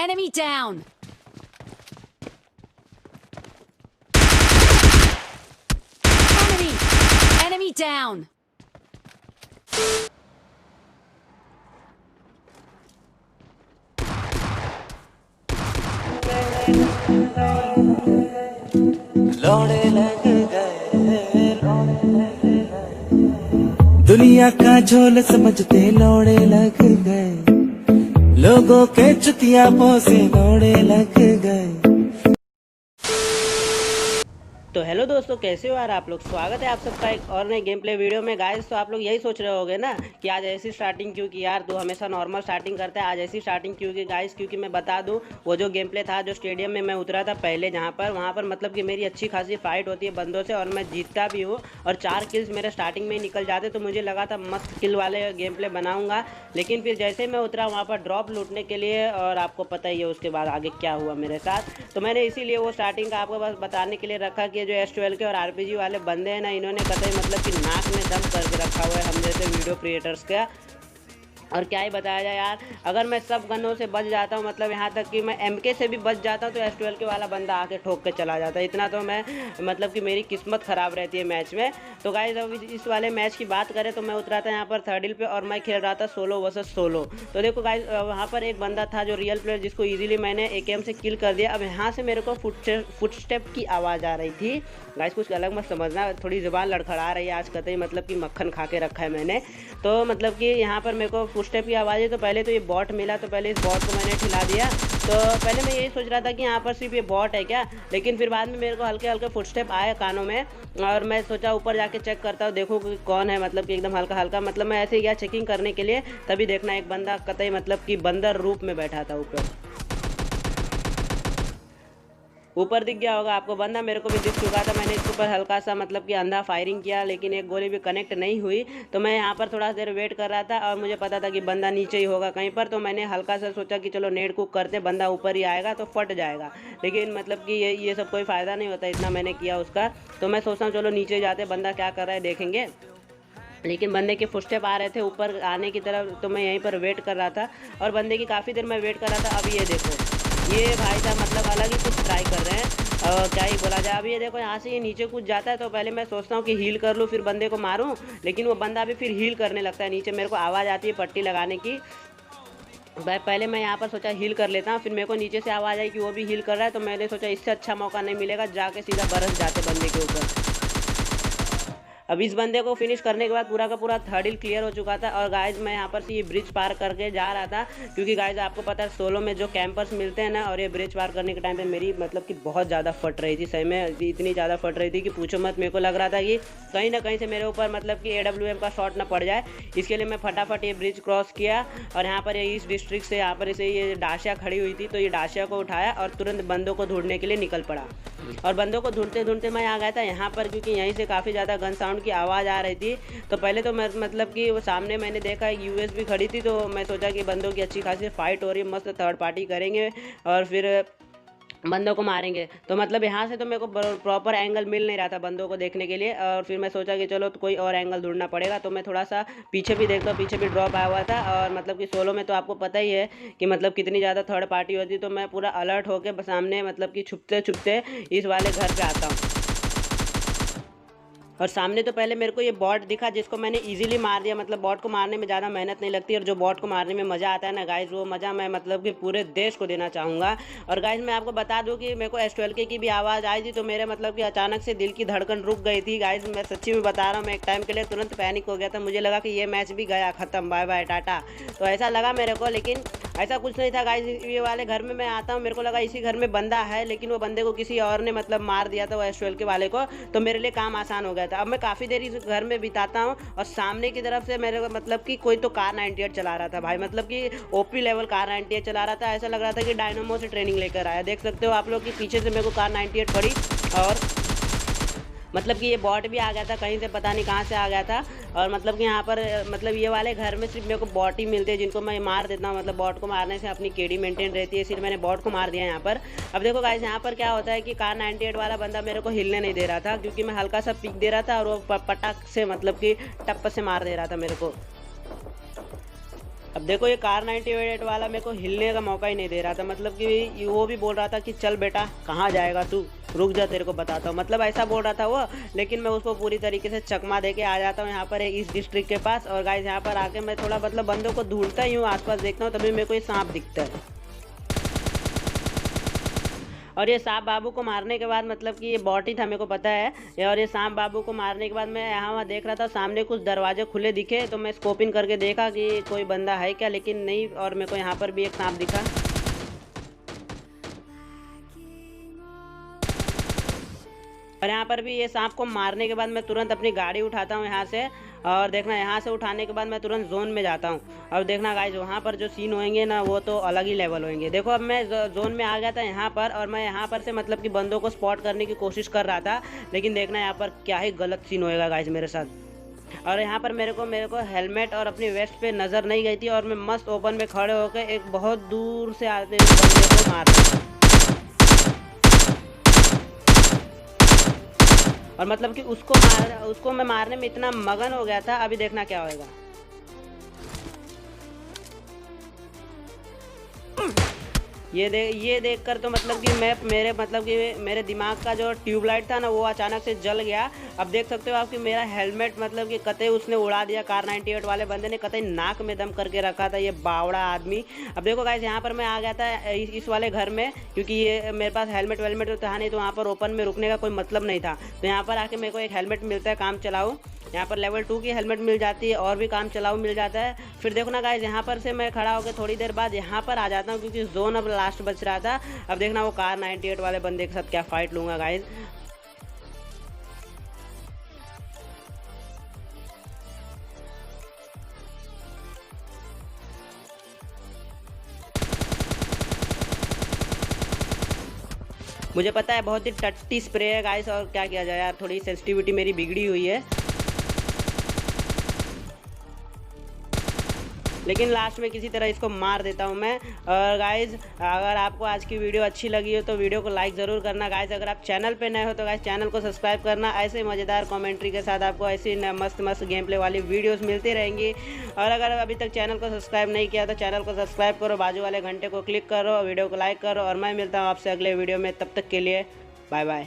Enemy down! Enemy! Enemy down! लौड़े लग गए दुनिया का झोल समझते लौड़े लग गए लोगों के चुतिया पोसे लौड़े लग गए। तो हेलो दोस्तों, कैसे हो यार आप लोग। स्वागत है आप सबका एक और नए गेम प्ले वीडियो में। गाइस तो आप लोग यही सोच रहे होगे ना कि आज ऐसी स्टार्टिंग क्यों की यार, तो हमेशा नॉर्मल स्टार्टिंग करता है, आज ऐसी स्टार्टिंग क्यों की गाइस। क्योंकि मैं बता दूं, वो जो गेम प्ले था जो स्टेडियम में मैं उतरा था पहले, जहाँ पर वहाँ पर मतलब कि मेरी अच्छी खासी फाइट होती है बंदों से और मैं जीतता भी हूँ और 4 किल्स मेरे स्टार्टिंग में ही निकल जाते। तो मुझे लगा था मस्त किल वाले गेम प्ले बनाऊँगा, लेकिन फिर जैसे मैं उतरा वहाँ पर ड्रॉप लूटने के लिए, और आपको पता ही है उसके बाद आगे क्या हुआ मेरे साथ। तो मैंने इसीलिए वो स्टार्टिंग का आपको बस बताने के लिए रखा कि जो S12 के और आरपीजी वाले बंदे हैं ना, इन्होंने कतई मतलब कि नाक में दम करके रखा हुआ है हम जैसे वीडियो क्रिएटर्स का। और क्या ही बताया जाए यार, अगर मैं सब गनों से बच जाता हूँ, मतलब यहाँ तक कि मैं MK से भी बच जाता हूँ, तो S12 के वाला बंदा आके ठोक के चला जाता है। इतना तो मैं मतलब कि मेरी किस्मत ख़राब रहती है मैच में। तो गाइस अब इस वाले मैच की बात करें तो मैं उतरा था यहाँ पर 3rd हिल पे और मैं खेल रहा था सोलो वर्सेस सोलो। तो देखो गाइस, वहाँ पर एक बंदा था जो रियल प्लेयर, जिसको ईजिली मैंने AKM से किल कर दिया। अब यहाँ से मेरे को फुटस्टेप की आवाज़ आ रही थी। गाइस कुछ अलग मत समझना, थोड़ी ज़ुबान लड़खड़ा रही है आज कतई, मतलब कि मक्खन खा के रखा है मैंने। तो मतलब कि यहाँ पर मेरे को फुटस्टेप की आवाज़ है। तो पहले तो ये बॉट मिला, तो पहले इस बॉट को मैंने ठिला दिया। तो पहले मैं यही सोच रहा था कि यहाँ पर सिर्फ ये बॉट है क्या, लेकिन फिर बाद में मेरे को हल्के हल्के फुटस्टेप आए कानों में और मैं सोचा ऊपर जाके चेक करता हूँ, देखो कि कौन है, मतलब कि एकदम हल्का हल्का, मतलब मैं ऐसे ही गया चेकिंग करने के लिए। तभी देखना एक बंदा कतई मतलब कि बंदर रूप में बैठा था ऊपर दिख गया होगा आपको बंदा, मेरे को भी दिख चुका था। मैंने इसके ऊपर हल्का सा मतलब कि अंधा फायरिंग किया, लेकिन एक गोली भी कनेक्ट नहीं हुई। तो मैं यहाँ पर थोड़ा देर वेट कर रहा था और मुझे पता था कि बंदा नीचे ही होगा कहीं पर। तो मैंने हल्का सा सोचा कि चलो नेट कुक करते, बंदा ऊपर ही आएगा तो फट जाएगा, लेकिन मतलब कि ये सब कोई फ़ायदा नहीं होता, इतना मैंने किया उसका। तो मैं सोचता हूँ चलो नीचे जाते, बंदा क्या कर रहा है देखेंगे। लेकिन बंदे के फुटस्टेप आ रहे थे ऊपर आने की तरफ, तो मैं यहीं पर वेट कर रहा था और बंदे की काफ़ी देर मैं वेट कर रहा था। अब ये देखो, ये भाई साहब मतलब अलग ही कुछ ट्राई कर रहे हैं और क्या ही बोला जाए। अब ये देखो यहाँ से ये नीचे कूद जाता है, तो पहले मैं सोचता हूँ कि हील कर लूँ फिर बंदे को मारूँ, लेकिन वो बंदा भी फिर हील करने लगता है नीचे। मेरे को आवाज़ आती है पट्टी लगाने की। पहले मैं यहाँ पर सोचा हील कर लेता हूँ, फिर मेरे को नीचे से आवाज़ आई कि वो भी हील कर रहा है। तो मैंने सोचा इससे अच्छा मौका नहीं मिलेगा, जाके सीधा बरस जाते बंदे के ऊपर। अब इस बंदे को फिनिश करने के बाद पूरा का पूरा 3rd हिल क्लियर हो चुका था। और गाइज मैं यहाँ पर से ये ब्रिज पार करके जा रहा था, क्योंकि गाइज आपको पता है सोलो में जो कैंपर्स मिलते हैं ना, और ये ब्रिज पार करने के टाइम पे मेरी मतलब कि बहुत ज़्यादा फट रही थी, सही में इतनी ज़्यादा फट रही थी कि पूछो मत। मेरे को लग रहा था कि कहीं ना कहीं से मेरे ऊपर मतलब कि AWM का शॉट ना पड़ जाए। इसके लिए मैं फटाफट ये ब्रिज क्रॉस किया और यहाँ पर ये इस डिस्ट्रिक्ट से यहाँ पर इसे ये डाशिया खड़ी हुई थी, तो ये डाशिया को उठाया और तुरंत बंदों को ढूंढने के लिए निकल पड़ा। और बंदों को ढूंढते ढूंढते मैं आ गया था यहाँ पर, क्योंकि यहीं से काफ़ी ज़्यादा गन साउंड की आवाज़ आ रही थी। तो पहले तो मैं मतलब कि वो सामने मैंने देखा एक US भी खड़ी थी, तो मैं सोचा कि बंदों की अच्छी खासी फाइट हो रही है, मस्त 3rd पार्टी करेंगे और फिर बंदों को मारेंगे। तो मतलब यहाँ से तो मेरे को प्रॉपर एंगल मिल नहीं रहा था बंदों को देखने के लिए, और फिर मैं सोचा कि चलो तो कोई और एंगल ढूंढना पड़ेगा। तो मैं थोड़ा सा पीछे भी देखता हूँ, पीछे भी ड्रॉप आया हुआ था। और मतलब कि सोलो में तो आपको पता ही है कि मतलब कितनी ज़्यादा 3rd पार्टी होती है। तो मैं पूरा अलर्ट होकर सामने मतलब कि छुपते छुपते इस वाले घर पर आता हूँ। और सामने तो पहले मेरे को ये बॉट दिखा, जिसको मैंने इजीली मार दिया। मतलब बॉट को मारने में ज़्यादा मेहनत नहीं लगती, और जो बॉट को मारने में मज़ा आता है ना गाइज, वो मज़ा मैं मतलब कि पूरे देश को देना चाहूँगा। और गाइज मैं आपको बता दूँ कि मेरे को S12 की भी आवाज़ आई थी, तो मेरे मतलब कि अचानक से दिल की धड़कन रुक गई थी। गाइज मैं सच्ची में बता रहा हूँ, मैं एक टाइम के लिए तुरंत पैनिक हो गया था। मुझे लगा कि ये मैच भी गया, ख़त्म, बाय बाय टाटा। तो ऐसा लगा मेरे को, लेकिन ऐसा कुछ नहीं था गाइज। ये वाले घर में मैं आता हूँ, मेरे को लगा इसी घर में बंदा है, लेकिन वो बंदे को किसी और ने मतलब मार दिया था, वो S12 के वाले को। तो मेरे लिए काम आसान हो गया था। अब मैं काफ़ी देर इस घर में बिताता हूँ और सामने की तरफ से मेरे को मतलब कि कोई तो कार 98 चला रहा था भाई, मतलब कि OP लेवल कार 98 चला रहा था। ऐसा लग रहा था कि डायनामो से ट्रेनिंग लेकर आया। देख सकते हो आप लोग कि पीछे से मेरे को कार 98 पड़ी, और मतलब कि ये बॉट भी आ गया था कहीं से, पता नहीं कहाँ से आ गया था। और मतलब कि यहाँ पर मतलब ये वाले घर में सिर्फ मेरे को बॉट ही मिलते हैं, जिनको मैं मार देता हूँ। मतलब बॉट को मारने से अपनी KD मेंटेन रहती है, इसलिए मैंने बॉट को मार दिया यहाँ पर। अब देखो गाइस, यहाँ पर क्या होता है कि कार 98 वाला बंदा मेरे को हिलने नहीं दे रहा था, क्योंकि मैं हल्का सा पिक दे रहा था और वो पटाख से मतलब कि टप्प से मार दे रहा था मेरे को। अब देखो ये कार 98 वाला मेरे को हिलने का मौका ही नहीं दे रहा था, मतलब कि वो भी बोल रहा था कि चल बेटा कहाँ जाएगा तू, रुक जा तेरे को बताता हूँ, मतलब ऐसा बोल रहा था वो। लेकिन मैं उसको पूरी तरीके से चकमा दे के आ जाता हूँ यहाँ पर इस डिस्ट्रिक्ट के पास। और गाइस यहाँ पर आके मैं थोड़ा मतलब बंदों को ढूंढता ही हूँ, आसपास देखता हूँ, तभी मेरे को ये सांप दिखता है। और ये सांप बाबू को मारने के बाद मतलब कि ये बॉट ही था, मेरे को पता है। और ये सांप बाबू को मारने के बाद मैं यहाँ वहाँ देख रहा था, सामने कुछ दरवाजे खुले दिखे, तो मैं स्कोपिंग करके देखा कि कोई बंदा है क्या, लेकिन नहीं। और मेरे को यहाँ पर भी एक सांप दिखा। और यहाँ पर भी ये सांप को मारने के बाद मैं तुरंत अपनी गाड़ी उठाता हूँ यहाँ से। और देखना यहाँ से उठाने के बाद मैं तुरंत जोन में जाता हूँ। अब देखना गाइस वहाँ पर जो सीन होंगे ना वो तो अलग ही लेवल होंगे। देखो अब मैं जोन में आ गया था यहाँ पर, और मैं यहाँ पर से मतलब कि बंदों को स्पॉट करने की कोशिश कर रहा था। लेकिन देखना यहाँ पर क्या ही गलत सीन होएगा गाइस मेरे साथ। और यहाँ पर मेरे को हेलमेट और अपनी वेस्ट पे नज़र नहीं गई थी, और मैं मस्त ओपन में खड़े होकर एक बहुत दूर से आते हुए बंदे को मार दिया। और मतलब कि उसको मैं मारने में इतना मगन हो गया था। अभी देखना क्या होएगा। ये देख कर तो मतलब कि मेरे दिमाग का जो ट्यूबलाइट था ना वो अचानक से जल गया। अब देख सकते हो आप कि मेरा हेलमेट मतलब कि कतई उसने उड़ा दिया। कार 98 वाले बंदे ने कतई नाक में दम करके रखा था, ये बावड़ा आदमी। अब देखो गाइस यहाँ पर मैं आ गया था इस वाले घर में, क्योंकि ये मेरे पास हेलमेट वेलमेट तो था नहीं, तो वहाँ पर ओपन में रुकने का कोई मतलब नहीं था। तो यहाँ पर आके मेरे को एक हेलमेट मिलता है काम चलाऊ। यहाँ पर लेवल 2 की हेलमेट मिल जाती है, और भी काम चलाऊ मिल जाता है। फिर देखो ना गाइस यहाँ पर से मैं खड़ा होकर थोड़ी देर बाद यहाँ पर आ जाता हूँ, क्योंकि जोन अब लास्ट बच रहा था। अब देखना वो कार 98 वाले बंदे के साथ क्या फाइट लूँगा गाइस। मुझे पता है बहुत ही टट्टी स्प्रे है गाइस, और क्या किया जाए यार, थोड़ी सेंसिटिविटी मेरी बिगड़ी हुई है। लेकिन लास्ट में किसी तरह इसको मार देता हूँ मैं। और गाइज़ अगर आपको आज की वीडियो अच्छी लगी हो तो वीडियो को लाइक ज़रूर करना। गाइज़ अगर आप चैनल पे नए हो तो गाइज़ चैनल को सब्सक्राइब करना। ऐसे मज़ेदार कमेंट्री के साथ आपको ऐसी मस्त मस्त गेम प्ले वाली वीडियोस मिलती रहेंगी। और अगर अभी तक चैनल को सब्सक्राइब नहीं किया तो चैनल को सब्सक्राइब करो, बाजू वाले घंटे को क्लिक करो, वीडियो को लाइक करो। और मैं मिलता हूँ आपसे अगले वीडियो में, तब तक के लिए बाय बाय।